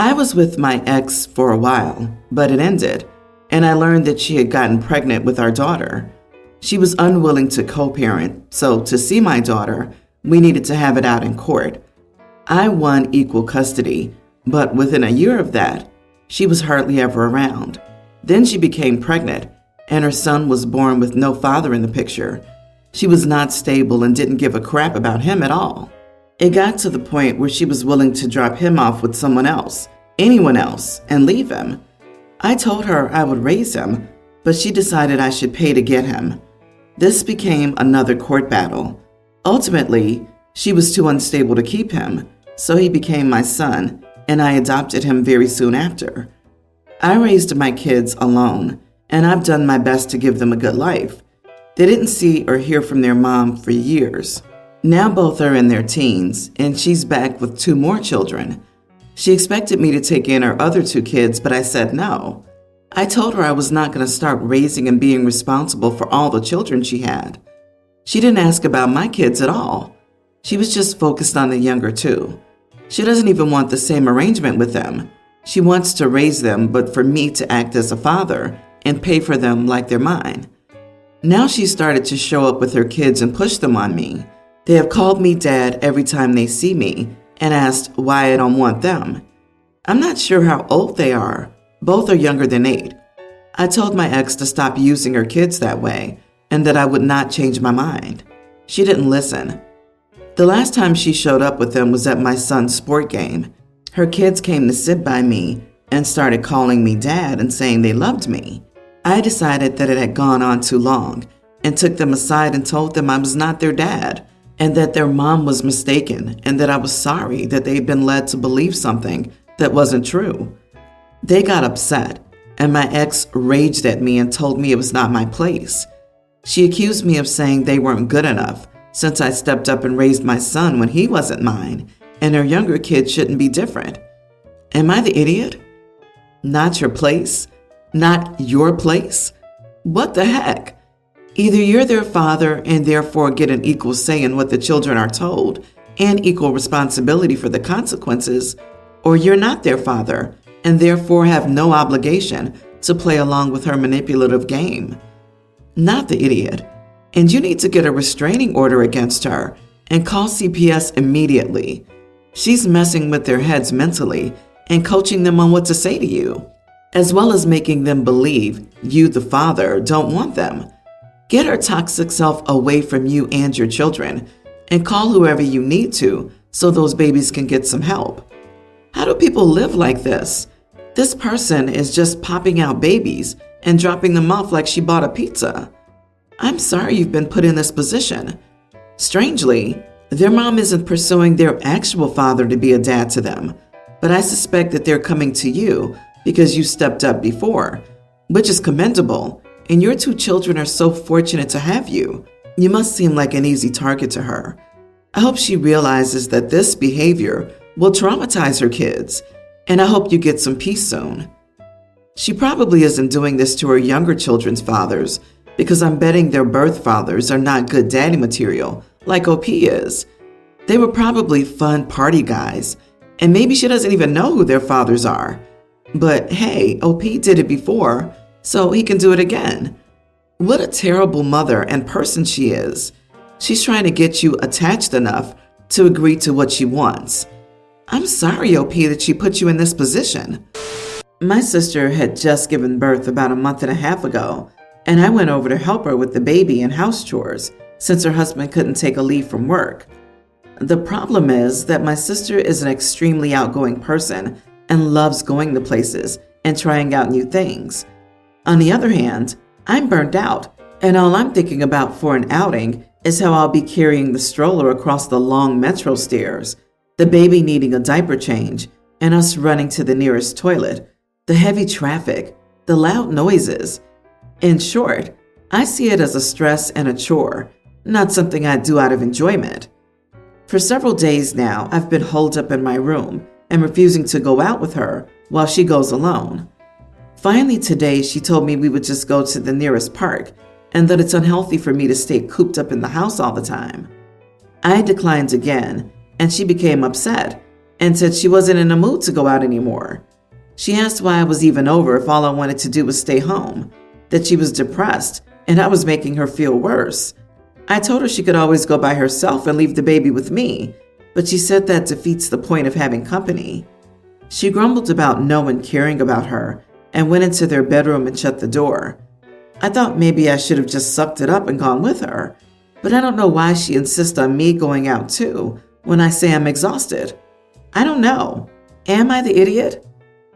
I was with my ex for a while, but it ended, and I learned that she had gotten pregnant with our daughter. She was unwilling to co-parent, so to see my daughter, we needed to have it out in court. I won equal custody, but within a year of that, she was hardly ever around. Then she became pregnant, and her son was born with no father in the picture. She was not stable and didn't give a crap about him at all. It got to the point where she was willing to drop him off with someone else, anyone else, and leave him. I told her I would raise him, but she decided I should pay to get him. This became another court battle. Ultimately, she was too unstable to keep him, so he became my son, and I adopted him very soon after. I raised my kids alone, and I've done my best to give them a good life. They didn't see or hear from their mom for years. Now both are in their teens, and she's back with 2 more children. She expected me to take in her other 2 kids, but I said no. I told her I was not going to start raising and being responsible for all the children she had. She didn't ask about my kids at all. She was just focused on the younger 2. She doesn't even want the same arrangement with them. She wants to raise them, but for me to act as a father and pay for them like they're mine. Now she started to show up with her kids and push them on me. They have called me dad every time they see me and asked why I don't want them. I'm not sure how old they are. Both are younger than 8. I told my ex to stop using her kids that way and that I would not change my mind. She didn't listen. The last time she showed up with them was at my son's sport game. Her kids came to sit by me and started calling me dad and saying they loved me. I decided that it had gone on too long and took them aside and told them I was not their dad and that their mom was mistaken and that I was sorry that they'd been led to believe something that wasn't true. They got upset, and my ex raged at me and told me it was not my place. She accused me of saying they weren't good enough since I stepped up and raised my son when he wasn't mine, and her younger kids shouldn't be different. Am I the idiot? Not your place? Not your place? What the heck? Either you're their father and therefore get an equal say in what the children are told and equal responsibility for the consequences, or you're not their father and therefore have no obligation to play along with her manipulative game. Not the idiot. And you need to get a restraining order against her and call CPS immediately. She's messing with their heads mentally and coaching them on what to say to you, as well as making them believe you, the father, don't want them. Get her toxic self away from you and your children and call whoever you need to so those babies can get some help. How do people live like this? This person is just popping out babies and dropping them off like she bought a pizza. I'm sorry you've been put in this position. Strangely, their mom isn't pursuing their actual father to be a dad to them, but I suspect that they're coming to you because you stepped up before, which is commendable, and your 2 children are so fortunate to have you. You must seem like an easy target to her. I hope she realizes that this behavior will traumatize her kids, and I hope you get some peace soon. She probably isn't doing this to her younger children's fathers because I'm betting their birth fathers are not good daddy material like OP is. They were probably fun party guys, and maybe she doesn't even know who their fathers are. But hey, OP did it before, so he can do it again. What a terrible mother and person she is. She's trying to get you attached enough to agree to what she wants. I'm sorry, OP, that she put you in this position. My sister had just given birth about a month and a half ago, and I went over to help her with the baby and house chores since her husband couldn't take a leave from work. The problem is that my sister is an extremely outgoing person and loves going to places and trying out new things. On the other hand, I'm burnt out, and all I'm thinking about for an outing is how I'll be carrying the stroller across the long metro stairs, the baby needing a diaper change, and us running to the nearest toilet, the heavy traffic, the loud noises. In short, I see it as a stress and a chore, not something I do out of enjoyment. For several days now, I've been holed up in my room and refusing to go out with her while she goes alone. Finally today, she told me we would just go to the nearest park and that it's unhealthy for me to stay cooped up in the house all the time. I declined again, and she became upset and said she wasn't in the mood to go out anymore. She asked why I was even over if all I wanted to do was stay home, that she was depressed and I was making her feel worse. I told her she could always go by herself and leave the baby with me, but she said that defeats the point of having company. She grumbled about no one caring about her and went into their bedroom and shut the door. I thought maybe I should have just sucked it up and gone with her, but I don't know why she insists on me going out too when I say I'm exhausted. I don't know. Am I the idiot?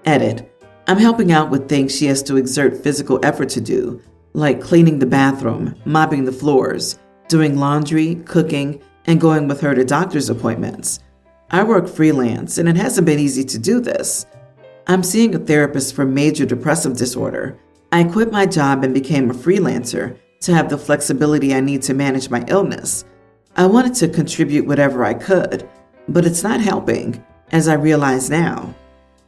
Edit. I'm helping out with things she has to exert physical effort to do, like cleaning the bathroom, mopping the floors, doing laundry, cooking, and going with her to doctor's appointments. I work freelance, and it hasn't been easy to do this. I'm seeing a therapist for major depressive disorder. I quit my job and became a freelancer to have the flexibility I need to manage my illness. I wanted to contribute whatever I could, but it's not helping, as I realize now.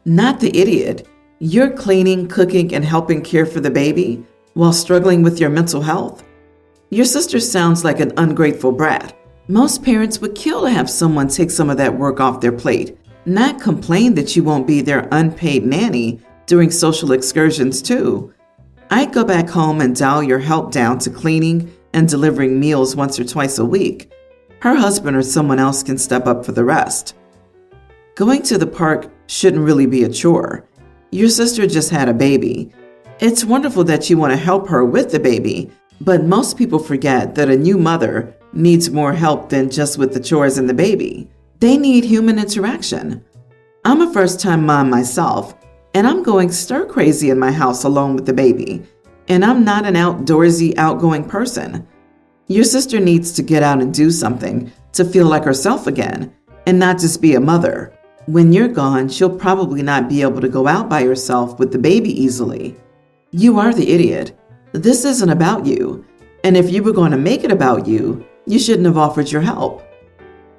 Not the idiot. You're cleaning, cooking, and helping care for the baby while struggling with your mental health? Your sister sounds like an ungrateful brat. Most parents would kill to have someone take some of that work off their plate, not complain that you won't be their unpaid nanny during social excursions too. I'd go back home and dial your help down to cleaning and delivering meals once or twice a week. Her husband or someone else can step up for the rest. Going to the park shouldn't really be a chore. Your sister just had a baby. It's wonderful that you want to help her with the baby, but most people forget that a new mother needs more help than just with the chores and the baby. They need human interaction. I'm a first-time mom myself, and I'm going stir-crazy in my house alone with the baby, and I'm not an outdoorsy, outgoing person. Your sister needs to get out and do something to feel like herself again, and not just be a mother. When you're gone, she'll probably not be able to go out by herself with the baby easily. You are the idiot. This isn't about you, and if you were going to make it about you, you shouldn't have offered your help.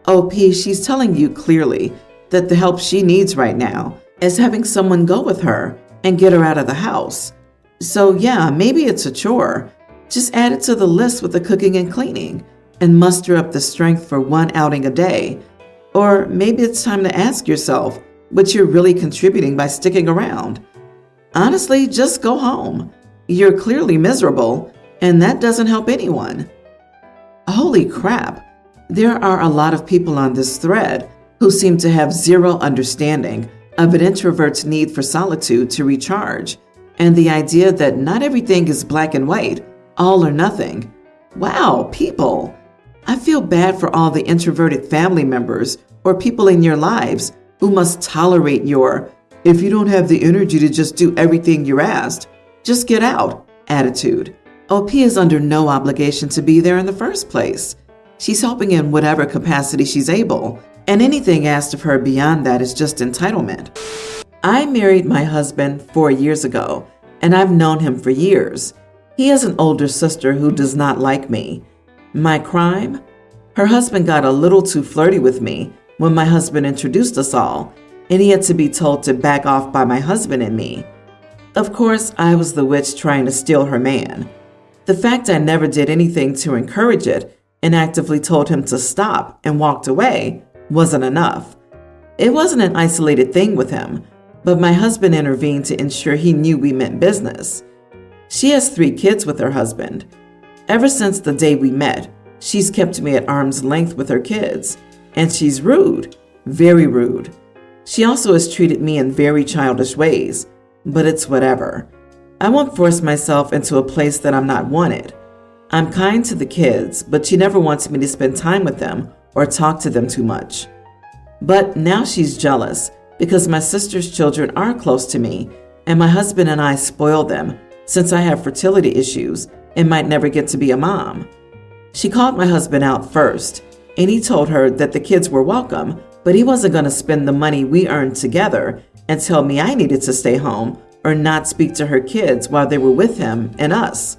OP, she's telling you clearly that the help she needs right now is having someone go with her and get her out of the house. So yeah, maybe it's a chore. Just add it to the list with the cooking and cleaning and muster up the strength for one outing a day. Or maybe it's time to ask yourself what you're really contributing by sticking around. Honestly, just go home. You're clearly miserable, and that doesn't help anyone. Holy crap, there are a lot of people on this thread who seem to have zero understanding of an introvert's need for solitude to recharge, and the idea that not everything is black and white, all or nothing. Wow, people! I feel bad for all the introverted family members or people in your lives who must tolerate your, if you don't have the energy to just do everything you're asked, just get out attitude. OP is under no obligation to be there in the first place. She's helping in whatever capacity she's able, and anything asked of her beyond that is just entitlement. I married my husband 4 years ago, and I've known him for years. He has an older sister who does not like me. My crime? Her husband got a little too flirty with me when my husband introduced us all, and he had to be told to back off by my husband and me. Of course, I was the witch trying to steal her man. The fact I never did anything to encourage it and actively told him to stop and walked away wasn't enough. It wasn't an isolated thing with him, but my husband intervened to ensure he knew we meant business. She has 3 kids with her husband. Ever since the day we met, she's kept me at arm's length with her kids, and she's rude, very rude. She also has treated me in very childish ways, but it's whatever. I won't force myself into a place that I'm not wanted. I'm kind to the kids, but she never wants me to spend time with them or talk to them too much. But now she's jealous because my sister's children are close to me, and my husband and I spoil them since I have fertility issues and might never get to be a mom. She called my husband out first, and he told her that the kids were welcome, but he wasn't going to spend the money we earned together and tell me I needed to stay home or not speak to her kids while they were with him and us.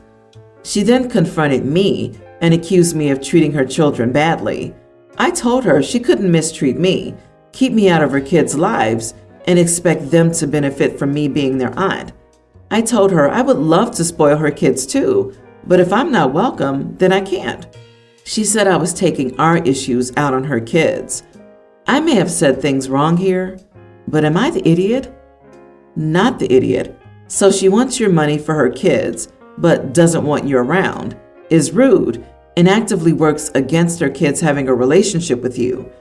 She then confronted me and accused me of treating her children badly. I told her she couldn't mistreat me, keep me out of her kids' lives, and expect them to benefit from me being their aunt. I told her I would love to spoil her kids too, but if I'm not welcome, then I can't. She said I was taking our issues out on her kids. I may have said things wrong here, but am I the idiot? Not the idiot. So she wants your money for her kids, but doesn't want you around, is rude, and actively works against her kids having a relationship with you.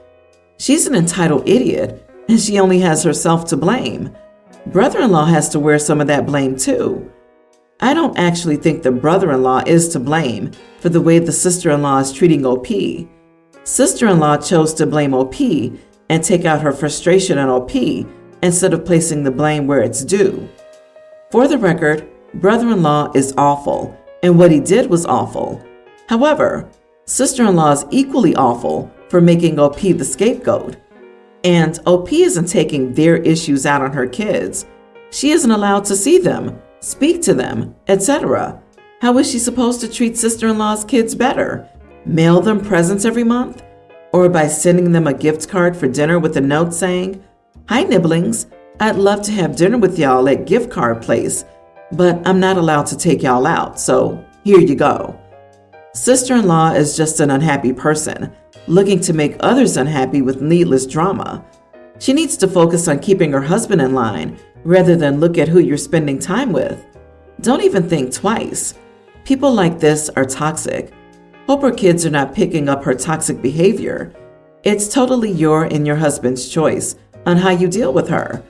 She's an entitled idiot, and she only has herself to blame. Brother-in-law has to wear some of that blame too. I don't actually think the brother-in-law is to blame for the way the sister-in-law is treating OP. Sister-in-law chose to blame OP and take out her frustration on OP instead of placing the blame where it's due. For the record, brother-in-law is awful, and what he did was awful. However, sister-in-law is equally awful for making OP the scapegoat. And OP isn't taking their issues out on her kids. She isn't allowed to see them, speak to them, etc. How is she supposed to treat sister-in-law's kids better? Mail them presents every month? Or by sending them a gift card for dinner with a note saying, "Hi, nibblings, I'd love to have dinner with y'all at gift card place, but I'm not allowed to take y'all out, so here you go." Sister-in-law is just an unhappy person, looking to make others unhappy with needless drama. She needs to focus on keeping her husband in line rather than look at who you're spending time with. Don't even think twice. People like this are toxic. Hope her kids are not picking up her toxic behavior. It's totally your and your husband's choice on how you deal with her.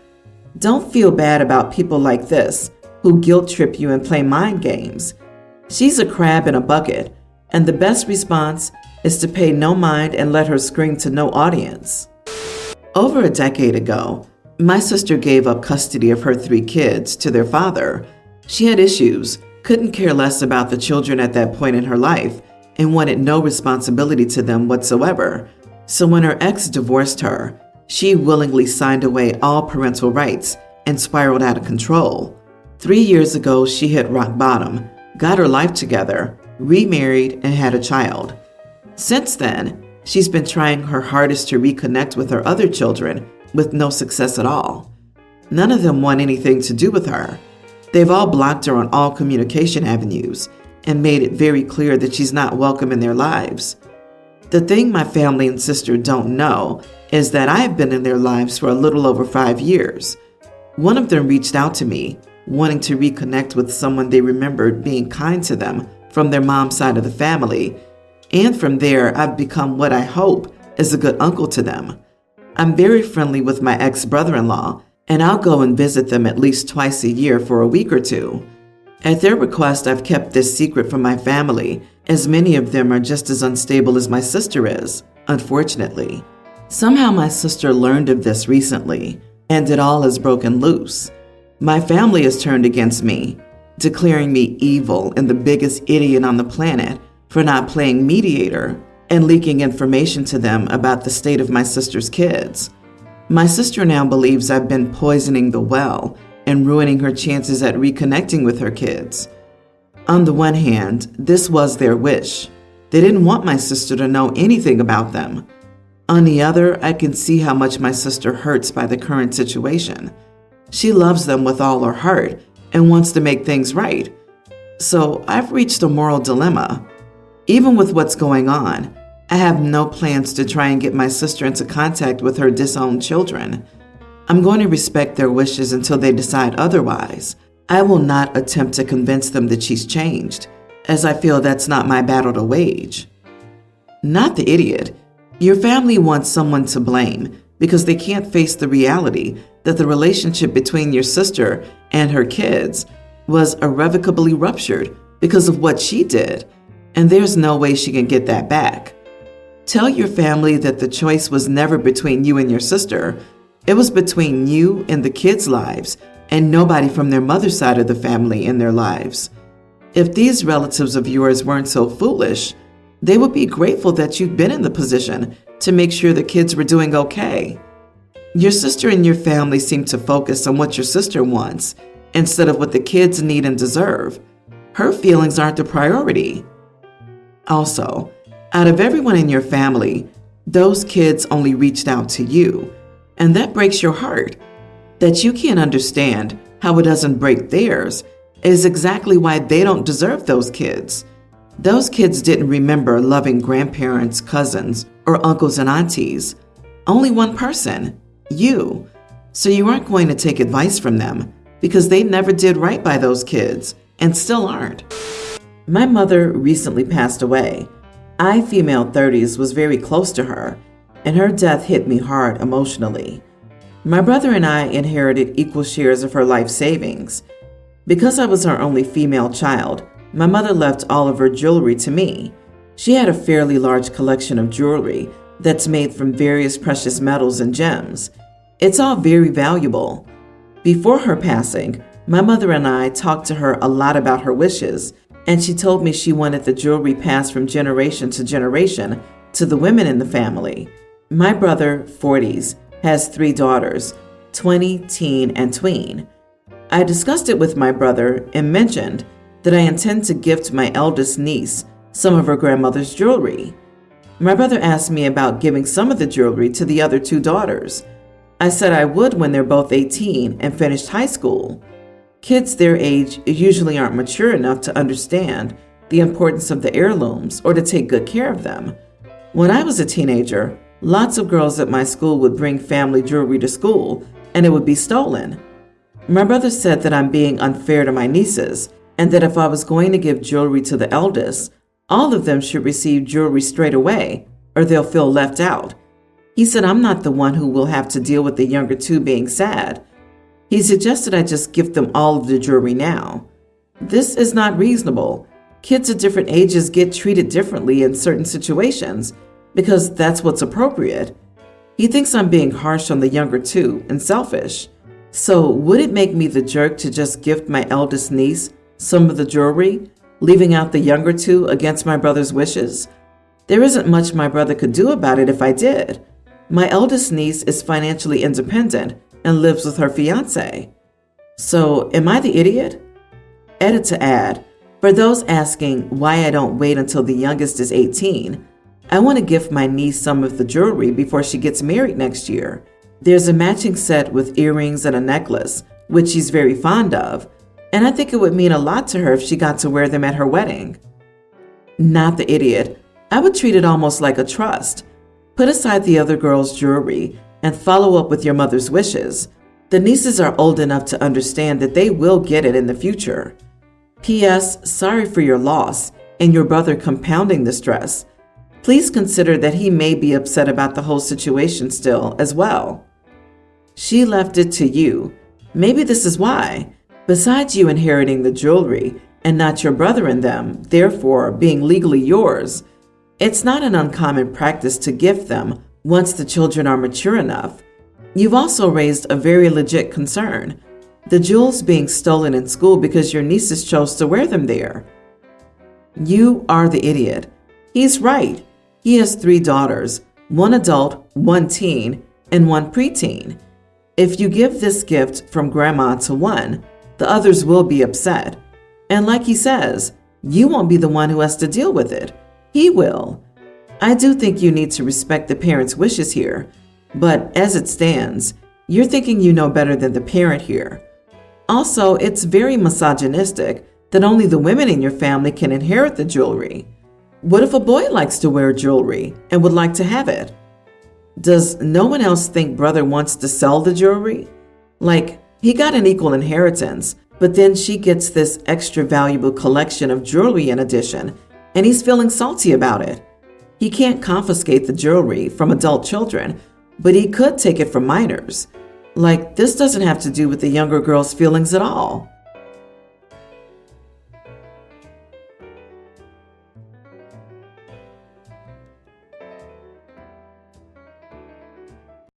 Don't feel bad about people like this who guilt trip you and play mind games. She's a crab in a bucket, and the best response is to pay no mind and let her scream to no audience. Over a decade ago, my sister gave up custody of her 3 kids to their father. She had issues, couldn't care less about the children at that point in her life, and wanted no responsibility to them whatsoever. So when her ex divorced her, she willingly signed away all parental rights and spiraled out of control. 3 years ago, she hit rock bottom, got her life together, remarried, and had a child. Since then, she's been trying her hardest to reconnect with her other children with no success at all. None of them want anything to do with her. They've all blocked her on all communication avenues and made it very clear that she's not welcome in their lives. The thing my family and sister don't know is that I've been in their lives for a little over 5 years. One of them reached out to me, wanting to reconnect with someone they remembered being kind to them from their mom's side of the family, and from there I've become what I hope is a good uncle to them. I'm very friendly with my ex-brother-in-law, and I'll go and visit them at least twice a year for a week or two. At their request, I've kept this secret from my family, as many of them are just as unstable as my sister is, unfortunately. Somehow my sister learned of this recently, and it all has broken loose. My family has turned against me, declaring me evil and the biggest idiot on the planet for not playing mediator and leaking information to them about the state of my sister's kids. My sister now believes I've been poisoning the well and ruining her chances at reconnecting with her kids. On the one hand, this was their wish. They didn't want my sister to know anything about them. On the other, I can see how much my sister hurts by the current situation. She loves them with all her heart and wants to make things right. So I've reached a moral dilemma. Even with what's going on, I have no plans to try and get my sister into contact with her disowned children. I'm going to respect their wishes until they decide otherwise. I will not attempt to convince them that she's changed, as I feel that's not my battle to wage. Not the idiot. Your family wants someone to blame because they can't face the reality that the relationship between your sister and her kids was irrevocably ruptured because of what she did, and there's no way she can get that back. Tell your family that the choice was never between you and your sister. It was between you and the kids' lives, and nobody from their mother's side of the family in their lives. If these relatives of yours weren't so foolish, they would be grateful that you'd been in the position to make sure the kids were doing okay. Your sister and your family seem to focus on what your sister wants instead of what the kids need and deserve. Her feelings aren't the priority. Also, out of everyone in your family, those kids only reached out to you, and that breaks your heart. That you can't understand how it doesn't break theirs is exactly why they don't deserve those kids. Those kids didn't remember loving grandparents, cousins, or uncles and aunties. Only one person, you. So you aren't going to take advice from them because they never did right by those kids and still aren't. My mother recently passed away. I, female 30s, was very close to her, and her death hit me hard emotionally. My brother and I inherited equal shares of her life savings. Because I was her only female child, my mother left all of her jewelry to me. She had a fairly large collection of jewelry that's made from various precious metals and gems. It's all very valuable. Before her passing, my mother and I talked to her a lot about her wishes, and she told me she wanted the jewelry passed from generation to generation to the women in the family. My brother, 40s, has 3 daughters, 20, teen, and tween. I discussed it with my brother and mentioned that I intend to gift my eldest niece some of her grandmother's jewelry. My brother asked me about giving some of the jewelry to the other 2 daughters. I said I would when they're both 18 and finished high school. Kids their age usually aren't mature enough to understand the importance of the heirlooms or to take good care of them. When I was a teenager, lots of girls at my school would bring family jewelry to school and it would be stolen. My brother said that I'm being unfair to my nieces and that if I was going to give jewelry to the eldest, all of them should receive jewelry straight away or they'll feel left out. He said I'm not the one who will have to deal with the younger 2 being sad. He suggested I just gift them all of the jewelry now. This is not reasonable. Kids at different ages get treated differently in certain situations because that's what's appropriate. He thinks I'm being harsh on the younger 2 and selfish. So would it make me the jerk to just gift my eldest niece some of the jewelry, leaving out the younger 2 against my brother's wishes? There isn't much my brother could do about it if I did. My eldest niece is financially independent and lives with her fiancé. So am I the idiot? Edit to add, for those asking why I don't wait until the youngest is 18, I want to gift my niece some of the jewelry before she gets married next year. There's a matching set with earrings and a necklace, which she's very fond of, and I think it would mean a lot to her if she got to wear them at her wedding. Not the idiot. I would treat it almost like a trust. Put aside the other girls' jewelry and follow up with your mother's wishes. The nieces are old enough to understand that they will get it in the future. P.S. Sorry for your loss and your brother compounding the stress. Please consider that he may be upset about the whole situation still as well. She left it to you. Maybe this is why. Besides you inheriting the jewelry and not your brother and them, therefore being legally yours, it's not an uncommon practice to gift them once the children are mature enough. You've also raised a very legit concern, the jewels being stolen in school because your nieces chose to wear them there. You are the idiot. He's right. He has 3 daughters, 1 adult, 1 teen, and 1 preteen. If you give this gift from grandma to one, the others will be upset. And like he says, you won't be the one who has to deal with it. He will. I do think you need to respect the parents' wishes here, but as it stands, you're thinking you know better than the parent here. Also, it's very misogynistic that only the women in your family can inherit the jewelry. What if a boy likes to wear jewelry and would like to have it? Does no one else think brother wants to sell the jewelry? Like, he got an equal inheritance, but then she gets this extra valuable collection of jewelry in addition, and he's feeling salty about it. He can't confiscate the jewelry from adult children, but he could take it from minors. Like, this doesn't have to do with the younger girl's feelings at all.